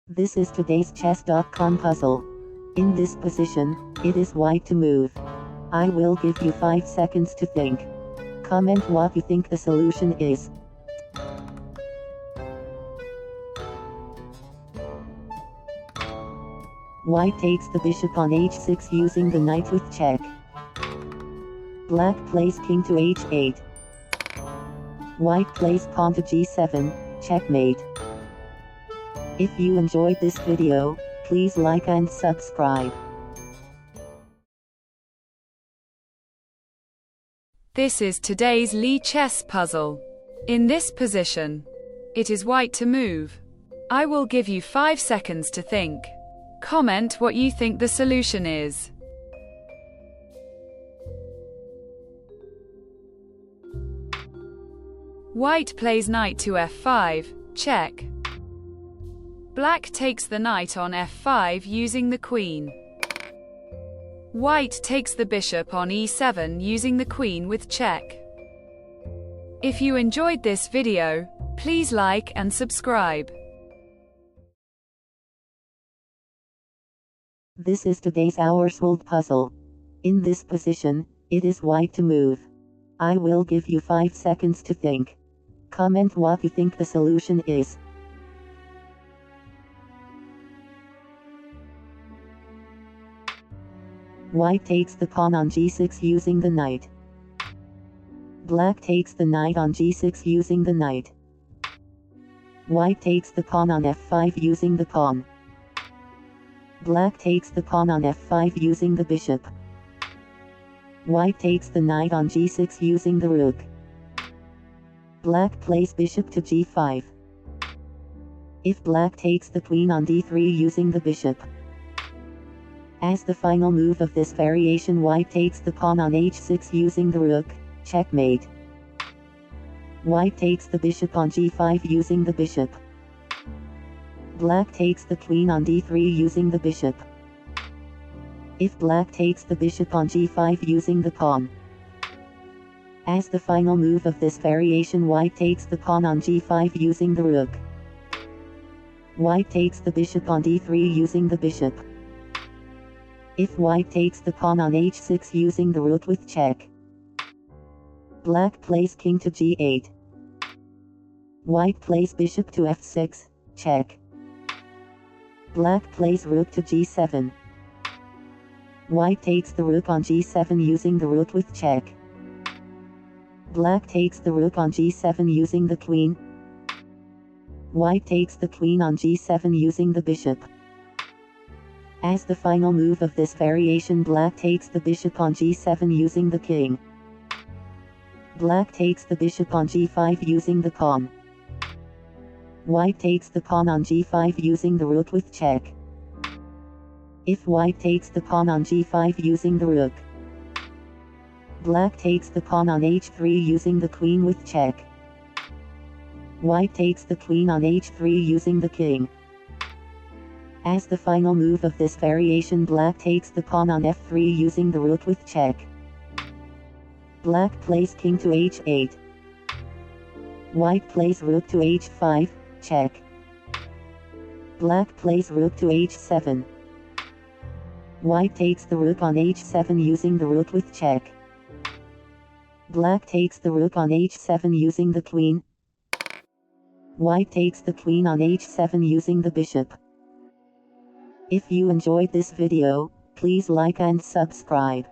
This is today's chess.com puzzle. In this position, it is white to move. I will give you 5 seconds to think. Comment what you think the solution is. White takes the bishop on h6 using the knight with check. Black plays king to h8. White plays pawn to g7, checkmate. If you enjoyed this video, please like and subscribe. This is today's Lichess puzzle. In this position, it is white to move. I will give you 5 seconds to think. Comment what you think the solution is. White plays knight to f5, check. Black takes the knight on f5 using the queen. White takes the bishop on e7 using the queen with check. If you enjoyed this video, please like and subscribe. This is today's Auerswald puzzle. In this position, it is white to move. I will give you 5 seconds to think. Comment what you think the solution is. White takes the pawn on g6 using the knight. Black takes the knight on g6 using the knight. White takes the pawn on f5 using the pawn. Black takes the pawn on f5 using the bishop. White takes the knight on g6 using the rook. Black plays bishop to g5. If black takes the queen on d3 using the bishop. As the final move of this variation, white takes the pawn on h6 using the rook, checkmate. White takes the bishop on g5 using the bishop. Black takes the queen on d3 using the bishop. If black takes the bishop on g5 using the pawn. As the final move of this variation, white takes the pawn on g5 using the rook. White takes the bishop on d3 using the bishop. If white takes the pawn on h6 using the rook with check. Black plays king to g8. White plays bishop to f6, check. Black plays rook to g7. White takes the rook on g7 using the rook with check. Black takes the rook on g7 using the queen. White takes the queen on g7 using the bishop. As the final move of this variation, black takes the bishop on g7 using the king. Black takes the bishop on g5 using the pawn. White takes the pawn on g5 using the rook with check. If white takes the pawn on g5 using the rook. Black takes the pawn on h3 using the queen with check. White takes the queen on h3 using the king. As the final move of this variation, black takes the pawn on f3 using the rook with check. Black plays king to h8. White plays rook to h5, check. Black plays rook to h7. White takes the rook on h7 using the rook with check. Black takes the rook on h7 using the queen. White takes the queen on h7 using the bishop. If you enjoyed this video, please like and subscribe.